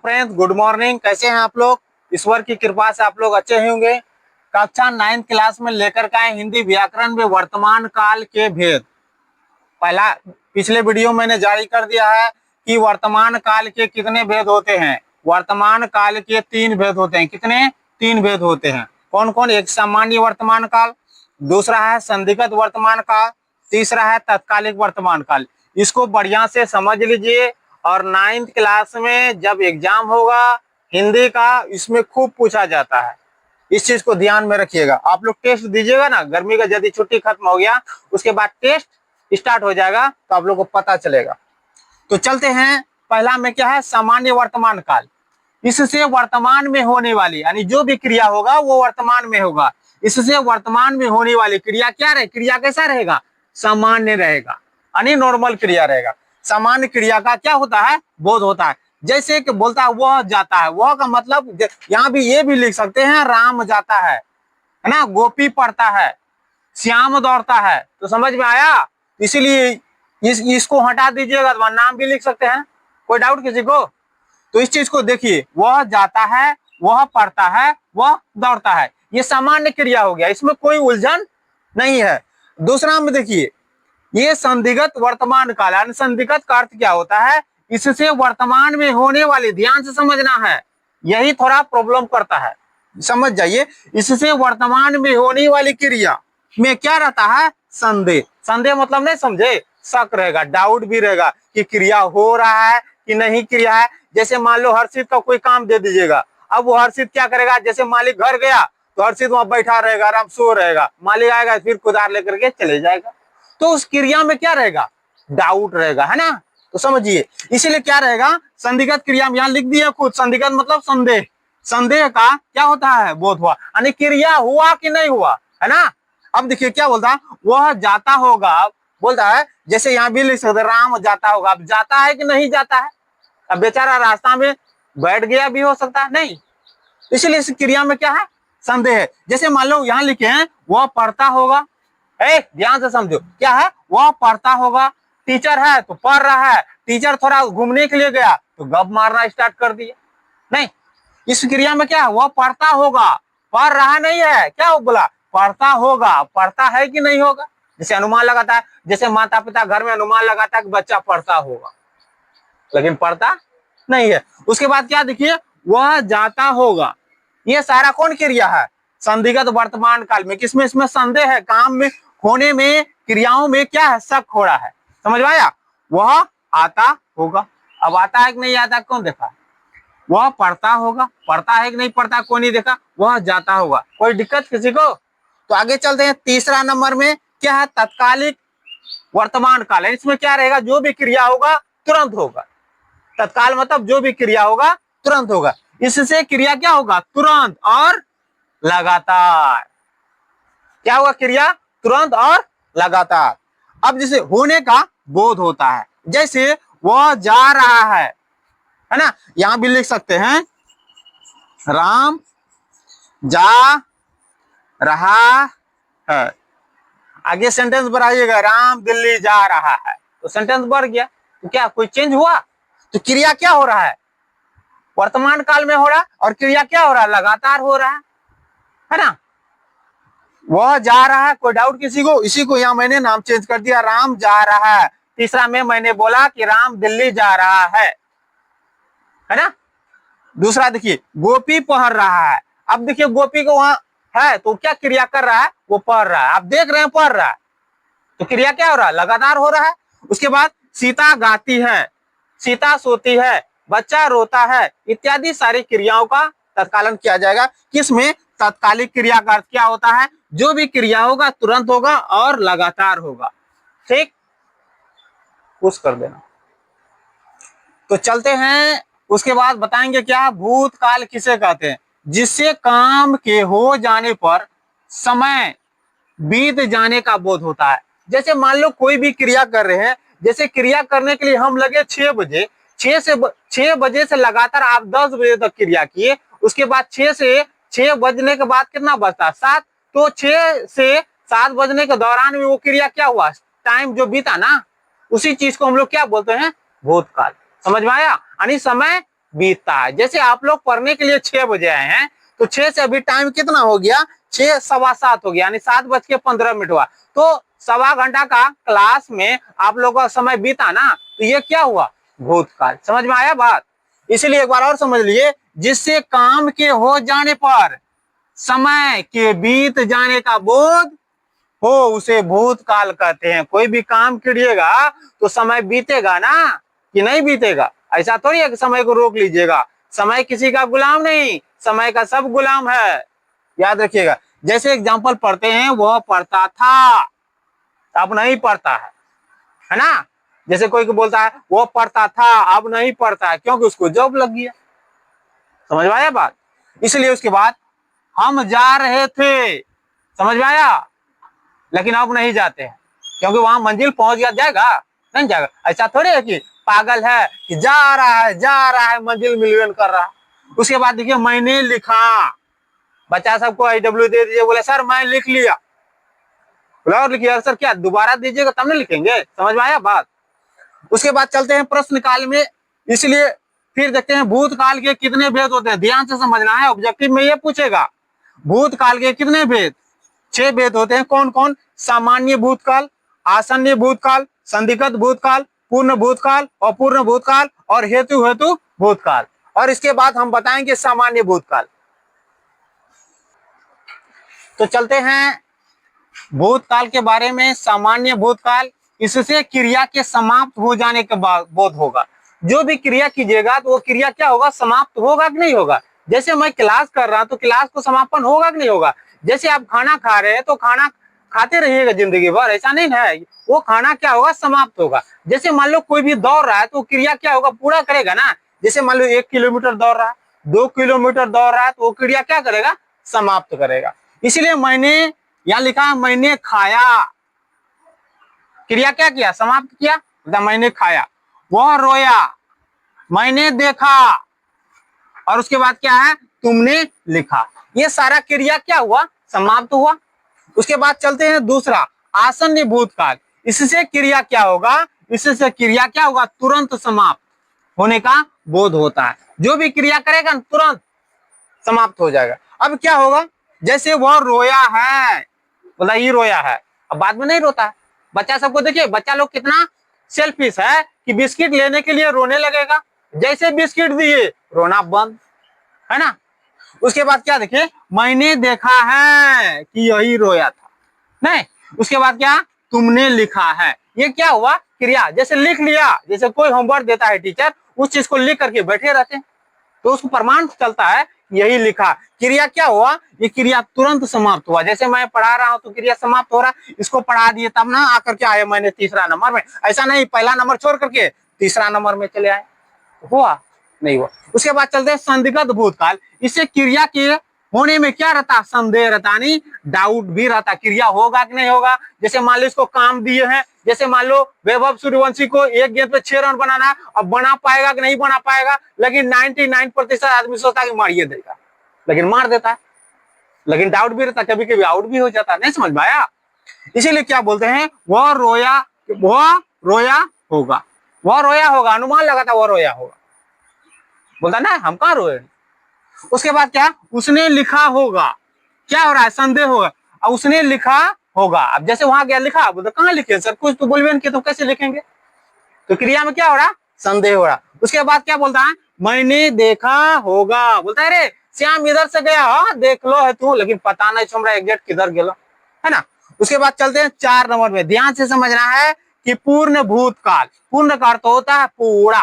Friends, good morning. कैसे हैं आप लोग? ईश्वर की कृपा से आप लोग अच्छे ही होंगे। कक्षा 9th क्लास में लेकर के आए हिंदी व्याकरण में वर्तमान काल के भेद। पिछले वीडियो मैंने जारी कर दिया है कि वर्तमान काल के कितने भेद होते हैं। वर्तमान काल के 3 भेद होते हैं। कितने? 3 भेद होते हैं। कौन कौन? एक सामान्य वर्तमान काल, दूसरा है संदिग्ध वर्तमान काल, तीसरा है तत्कालिक वर्तमान काल। इसको बढ़िया से समझ लीजिए और 9th क्लास में जब एग्जाम होगा हिंदी का, इसमें खूब पूछा जाता है। इस चीज को ध्यान में रखिएगा। आप लोग टेस्ट दीजिएगा ना, गर्मी का यदि छुट्टी खत्म हो गया उसके बाद टेस्ट स्टार्ट हो जाएगा तो आप लोग को पता चलेगा। तो चलते हैं। पहला में क्या है? सामान्य वर्तमान काल। इससे वर्तमान में होने वाली यानी जो भी क्रिया होगा वो वर्तमान में होगा। इससे वर्तमान में होने वाली क्रिया क्या रहे? क्रिया कैसा रहेगा? सामान्य रहेगा, यानी नॉर्मल क्रिया रहेगा। सामान्य क्रिया का क्या होता है? बोध होता है। जैसे कि बोलता है वह जाता है, वह का मतलब यहाँ भी ये भी लिख सकते हैं राम जाता है ना, गोपी पढ़ता है, श्याम दौड़ता है। तो समझ में आया? इसीलिए इसको हटा दीजिएगा तो नाम भी लिख सकते हैं। कोई डाउट किसी को? तो इस चीज को देखिए, वह जाता है, वह पढ़ता है, वह दौड़ता है, ये सामान्य क्रिया हो गया, इसमें कोई उलझन नहीं है। दूसरा में देखिए, ये संदिग्ध वर्तमान काल यानी संदिग्ध का अर्थ क्या होता है? इससे वर्तमान में होने वाली, ध्यान से समझना है, यही थोड़ा प्रॉब्लम करता है, समझ जाइए। इससे वर्तमान में होने वाली क्रिया में क्या रहता है? संदेह। संदेह मतलब नहीं समझे? शक रहेगा, डाउट भी रहेगा कि क्रिया हो रहा है कि नहीं क्रिया है। जैसे मान लो हर्षित का कोई काम दे दीजिएगा, अब वो हर्षित क्या करेगा? जैसे मालिक घर गया तो हर्षित वहां बैठा रहेगा, आराम सो रहेगा, मालिक आएगा फिर कुदार लेकर के चले जाएगा। तो उस क्रिया में क्या रहेगा? डाउट रहेगा, है ना। तो समझिए, इसीलिए क्या रहेगा? संदिग्ध क्रिया में यहां लिख दिया खुद, संदिग्ध मतलब संदेह। संदेह का क्या होता है? बोध हुआ, यानी क्रिया हुआ कि नहीं हुआ, है ना। अब देखिए क्या बोलता है? वह जाता होगा, बोलता है जैसे यहाँ भी लिख सकते राम जाता होगा। अब जाता है कि नहीं जाता है? अब बेचारा रास्ता में बैठ गया भी हो सकता है, नहीं। इसलिए इस क्रिया में क्या है? संदेह है। जैसे मान लो यहाँ लिखे हैं वह पढ़ता होगा, ध्यान से समझो, क्या है? वह पढ़ता होगा। टीचर है तो पढ़ रहा है, टीचर थोड़ा घूमने के लिए गया तो गप मारना स्टार्ट कर दिया, नहीं। इस क्रिया में क्या है? वह पढ़ता होगा, पढ़ रहा नहीं है, क्या बोला? पढ़ता होगा। पढ़ता है कि नहीं होगा? जैसे अनुमान लगाता है, जैसे माता पिता घर में अनुमान लगाता है कि बच्चा पढ़ता होगा, लेकिन पढ़ता नहीं है। उसके बाद क्या देखिए? वह जाता होगा। ये सारा कौन क्रिया है? संदिग्ध वर्तमान काल में। किसमें? इसमें संदेह है, काम में होने में, क्रियाओं में क्या है? शक हो रहा है। समझ में आया? वह आता होगा। अब आता है कि नहीं आता कौन देखा? वह पढ़ता होगा। पढ़ता है कि नहीं पढ़ता कोई नहीं देखा। वह जाता होगा। कोई दिक्कत किसी को? तो आगे चलते हैं। तीसरा नंबर में क्या है? तत्कालिक वर्तमान काल है। इसमें क्या रहेगा? जो भी क्रिया होगा तुरंत होगा। तत्काल मतलब जो भी क्रिया होगा तुरंत होगा। इससे क्रिया क्या होगा? तुरंत और लगातार। क्या होगा? क्रिया तुरंत और लगातार। अब जैसे होने का बोध होता है, जैसे वह जा रहा है ना, यहां भी लिख सकते हैं राम जा रहा है। आगे सेंटेंस बढ़ाइएगा, राम दिल्ली जा रहा है, तो सेंटेंस बढ़ गया। तो क्या कोई चेंज हुआ? तो क्रिया क्या हो रहा है? वर्तमान काल में हो रहा है, और क्रिया क्या हो रहा है? लगातार हो रहा है ना। वह जा रहा है, कोई डाउट किसी को? इसी को यहाँ मैंने नाम चेंज कर दिया, राम जा रहा है। तीसरा में मैंने बोला कि राम दिल्ली जा रहा है ना। दूसरा देखिए, गोपी पढ़ रहा है। अब देखिए गोपी को वहां है तो क्या क्रिया कर रहा है? वो पढ़ रहा है। आप देख रहे हैं पढ़ रहा है, तो क्रिया क्या हो रहा है? लगातार हो रहा है। उसके बाद सीता गाती है, सीता सोती है, बच्चा रोता है, इत्यादि सारी क्रियाओं का तत्कालन किया जाएगा। किसमें? तत्कालिक क्रिया का अर्थ क्या होता है? जो भी क्रिया होगा तुरंत होगा और लगातार होगा। ठीक, पुश कर देना। तो चलते हैं, उसके बाद बताएंगे क्या? भूतकाल किसे कहते हैं? जिससे काम के हो जाने पर समय बीत जाने का बोध होता है। जैसे मान लो कोई भी क्रिया कर रहे हैं, जैसे क्रिया करने के लिए हम लगे 6 बजे, 6 बजे से लगातार आप 10 बजे तक क्रिया किए। उसके बाद 6 बजने के बाद कितना बजता? 7। तो 6 से 7 बजने के दौरान में वो क्रिया क्या हुआ? टाइम जो बीता ना, उसी चीज को हम लोग क्या बोलते हैं? भूतकाल। समझ में आया? यानी समय बीतता है। जैसे आप लोग पढ़ने के लिए 6 बजे आए हैं, तो 6 से अभी टाइम कितना हो गया, 6 सवा 7 हो गया, यानी 7:15 हुआ। तो सवा घंटा का क्लास में आप लोगों का समय बीता ना, तो ये क्या हुआ, भूतकाल। समझ में आया बात। इसलिए एक बार और समझ लिए, जिससे काम के हो जाने पर समय के बीत जाने का बोध हो, उसे भूतकाल कहते हैं। कोई भी काम करिएगा तो समय बीतेगा ना, कि नहीं बीतेगा। ऐसा थोड़ी है कि समय को रोक लीजिएगा। समय किसी का गुलाम नहीं, समय का सब गुलाम है, याद रखिएगा। जैसे एग्जाम्पल पढ़ते हैं, वह पढ़ता था, अब नहीं पढ़ता है ना। जैसे कोई को बोलता है वो पढ़ता था, अब नहीं पढ़ता है, क्योंकि उसको जॉब लग गया। समझ में आया बात। इसलिए उसके बाद हम जा रहे थे, समझ में आया, लेकिन अब नहीं जाते हैं, क्योंकि वहां मंजिल पहुंच गया, जाएगा नहीं जाएगा। ऐसा थोड़ी है कि पागल है कि जा रहा है मंजिल मिलियन कर रहा है। उसके बाद देखिए, मैंने लिखा, बच्चा सबको IW दे दीजिए, बोले सर मैं लिख लिया, बोला और लिखिए। सर क्या दोबारा दीजिएगा तब ना लिखेंगे। समझ में आया बात। उसके बाद चलते हैं प्रश्न काल में। इसलिए फिर देखते हैं भूतकाल के कितने भेद होते हैं, ध्यान से समझना है, ऑब्जेक्टिव में ये पूछेगा भूतकाल के कितने भेद। 6 भेद होते हैं। कौन कौन, सामान्य भूतकाल, आसन्न भूतकाल, संदिग्ध भूतकाल, पूर्ण भूतकाल, अपूर्ण भूतकाल और हेतु भूतकाल। और इसके बाद हम बताएंगे सामान्य भूतकाल। तो चलते हैं भूतकाल के बारे में। सामान्य भूतकाल, इससे क्रिया के समाप्त हो जाने के बाद बोध होगा। जो भी क्रिया कीजिएगा तो वो क्रिया क्या होगा, समाप्त होगा कि नहीं होगा। जैसे मैं क्लास कर रहा हूं तो क्लास को समापन होगा कि नहीं होगा। जैसे आप खाना खा रहे हैं तो खाना खाते रहिएगा जिंदगी भर, ऐसा नहीं है। वो खाना क्या होगा, समाप्त होगा। जैसे मान लो कोई भी दौड़ रहा है तो क्रिया क्या होगा, पूरा करेगा ना। जैसे मान लो 1 किलोमीटर दौड़ रहा है, 2 किलोमीटर दौड़ रहा है, तो वो क्रिया क्या करेगा, समाप्त करेगा। इसलिए मैंने यहां लिखा, मैंने खाया, क्रिया क्या किया, समाप्त किया, मतलब मैंने खाया। वह रोया, मैंने देखा, और उसके बाद क्या है, तुमने लिखा। ये सारा क्रिया क्या हुआ, समाप्त हुआ। उसके बाद चलते हैं दूसरा, आसन्न भूतकाल। इससे क्रिया क्या होगा, इससे क्रिया क्या होगा, तुरंत समाप्त होने का बोध होता है। जो भी क्रिया करेगा तुरंत समाप्त हो जाएगा। अब क्या होगा, जैसे वह रोया है, बोला ये रोया है, अब बाद में नहीं रोता है। बच्चा सबको देखिए, बच्चा लोग कितना सेल्फिश है कि बिस्किट लेने के लिए रोने लगेगा, जैसे बिस्किट दिए रोना बंद, है ना। उसके बाद क्या देखिए, मैंने देखा है कि यही रोया था, नहीं। उसके बाद क्या, तुमने लिखा है, ये क्या हुआ, क्रिया। जैसे लिख लिया, जैसे कोई होमवर्क देता है टीचर, उस चीज को लिख करके बैठे रहते हैं, तो उसको प्रमाण चलता है यही लिखा। क्रिया क्या हुआ, ये क्रिया तुरंत समाप्त हुआ। जैसे मैं पढ़ा रहा हूं तो क्रिया समाप्त हो रहा, इसको पढ़ा दिए तब ना आकर के आए मैंने तीसरा नंबर में, ऐसा नहीं पहला नंबर छोड़ करके तीसरा नंबर में चले आए, हुआ नहीं हुआ। उसके बाद चलते हैं संदिग्ध भूतकाल। इससे क्रिया के होने में क्या रहता, संदेह रहता, नहीं डाउट भी रहता, क्रिया होगा कि नहीं होगा। जैसे मान लो इसको काम दिए हैं, जैसे मान लो वैभव सूर्यवंशी को 1 गेंद पे 6 रन बनाना है, अब बना पाएगा कि नहीं बना पाएगा, लेकिन 99% आदमी सोचता है कि मारिए देगा, लेकिन मार देता है। लेकिन डाउट भी रहता, कभी कभी आउट भी हो जाता, नहीं समझ में आया। इसीलिए क्या बोलते हैं, वह रोया होगा, वह रोया होगा, अनुमान लगा था वह रोया होगा, बोलता ना हम कहां रोए। उसके बाद क्या, उसने लिखा होगा, क्या हो रहा है, संदेह होगा, अब उसने लिखा होगा। अब जैसे वहां गया लिखा, बोलते कहां लिखे सर, कुछ तो बोलबे नहीं किया तो कैसे लिखेंगे, तो क्रिया में क्या हो रहा, संदेह हो रहा। उसके बाद क्या बोलता है, मैंने देखा होगा, बोलता है अरे श्याम इधर से गया, हाँ देख लो है तू, लेकिन पता नहीं हमरा एग्जैक्ट किधर गेलो, है ना। उसके बाद चलते हैं 4 नंबर में, ध्यान से समझना है कि पूर्ण भूतकाल, पूर्ण का अर्थ होता है पूरा,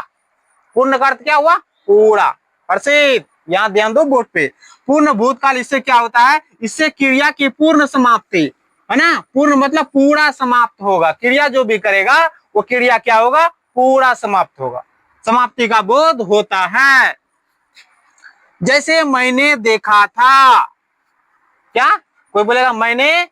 पूर्ण का अर्थ क्या हुआ, पूरा। हर्षित यहाँ ध्यान दो बोर्ड पे, पूर्ण भूतकाल, इससे क्या होता है, इससे क्रिया की पूर्ण समाप्ति, है ना। पूर्ण मतलब पूरा समाप्त होगा, क्रिया जो भी करेगा वो क्रिया क्या होगा, पूरा समाप्त होगा, समाप्ति का बोध होता है। जैसे मैंने देखा था, क्या कोई बोलेगा मैंने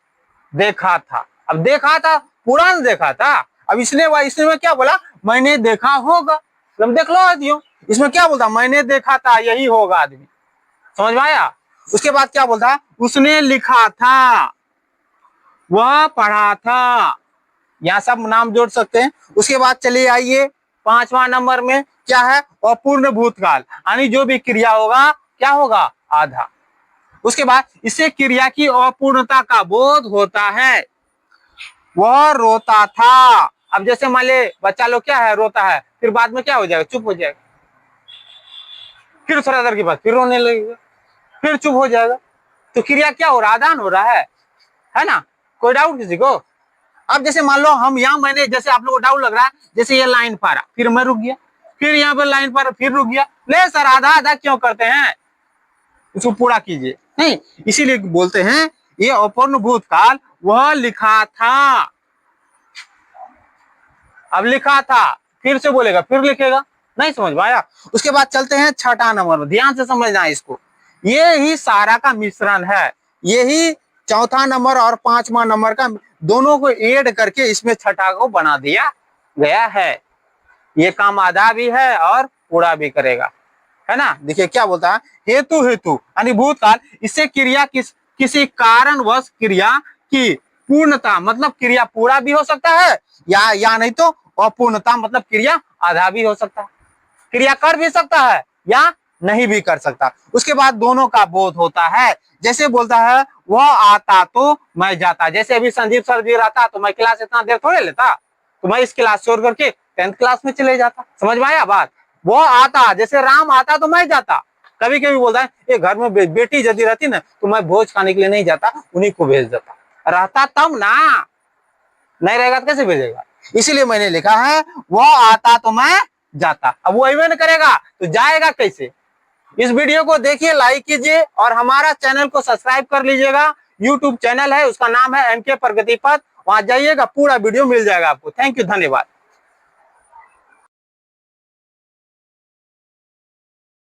देखा था, अब देखा था पूरा न देखा था, अब इसने क्या बोला, मैंने देखा होगा, देख लो दियो, इसमें क्या बोलता, मैंने देखा था यही होगा आदमी, समझ में आया। उसके बाद क्या बोलता, उसने लिखा था, वह पढ़ा था, यहां सब नाम जोड़ सकते हैं। उसके बाद चलिए आइए 5वां नंबर में क्या है, अपूर्ण भूतकाल, यानी जो भी क्रिया होगा क्या होगा, आधा। उसके बाद इससे क्रिया की अपूर्णता का बोध होता है। वह रोता था। अब जैसे मान ले बच्चा लोग क्या है, रोता है, फिर बाद में क्या हो जाएगा, चुप हो जाएगा, फिर थोड़ा देर के बाद फिर रोने लगेगा, फिर चुप हो जाएगा। तो क्रिया क्या हो रहा, आदान हो रहा है ना। कोई डाउट किसी को? अब जैसे मान लो हम यहाँ, मैंने जैसे आप लोगों को डाउट लग रहा है, जैसे ये लाइन पा रहा, फिर मैं रुक गया, फिर यहाँ पे लाइन पर फिर रुक गया, ले सर आधा आधा क्यों करते हैं, इसको पूरा कीजिए। नहीं, इसीलिए बोलते हैं ये अपूर्ण भूतकाल वह लिखा था। अब लिखा था, फिर से बोलेगा, फिर लिखेगा, नहीं समझ में आया। उसके बाद चलते हैं 6वां नंबर में, ध्यान से समझना है इसको। ये ही सारा का मिश्रण है, यही 4था नंबर और 5वां नंबर का दोनों को ऐड करके इसमें 6ठा को बना दिया गया है। ये काम आधा भी है और पूरा भी करेगा, है ना। देखिए क्या बोलता है, हेतु हेतु यानी भूतकाल, इससे क्रिया किसी कारणवश क्रिया की पूर्णता, मतलब क्रिया पूरा भी हो सकता है या नहीं तो अपूर्णता, मतलब क्रिया आधा भी हो सकता है, क्रिया कर भी सकता है या नहीं भी कर सकता। उसके बाद दोनों का बोध होता है। जैसे बोलता है वह आता तो मैं जाता, जैसे अभी संजीव सर जी रहता तो मैं क्लास इतना देर थोड़े लेता, तो मैं इस क्लास छोड़ करके 10th क्लास में चले जाता। समझ में आया बात। वो आता, जैसे राम आता तो मैं जाता। कभी कभी बोलता है ये घर में बेटी यदि रहती ना तो मैं भोज खाने के लिए नहीं जाता, उन्हीं को भेज देता, रहता तब ना, नहीं रहेगा तो कैसे भेजेगा। इसीलिए मैंने लिखा है वो आता तो मैं जाता। अब वो इवेंट करेगा तो जाएगा कैसे। इस वीडियो को देखिए, लाइक कीजिए और हमारा चैनल को सब्सक्राइब कर लीजिएगा। यूट्यूब चैनल है, उसका नाम है MK प्रगति पथ, वहां जाइएगा, पूरा वीडियो मिल जाएगा आपको। थैंक यू, धन्यवाद।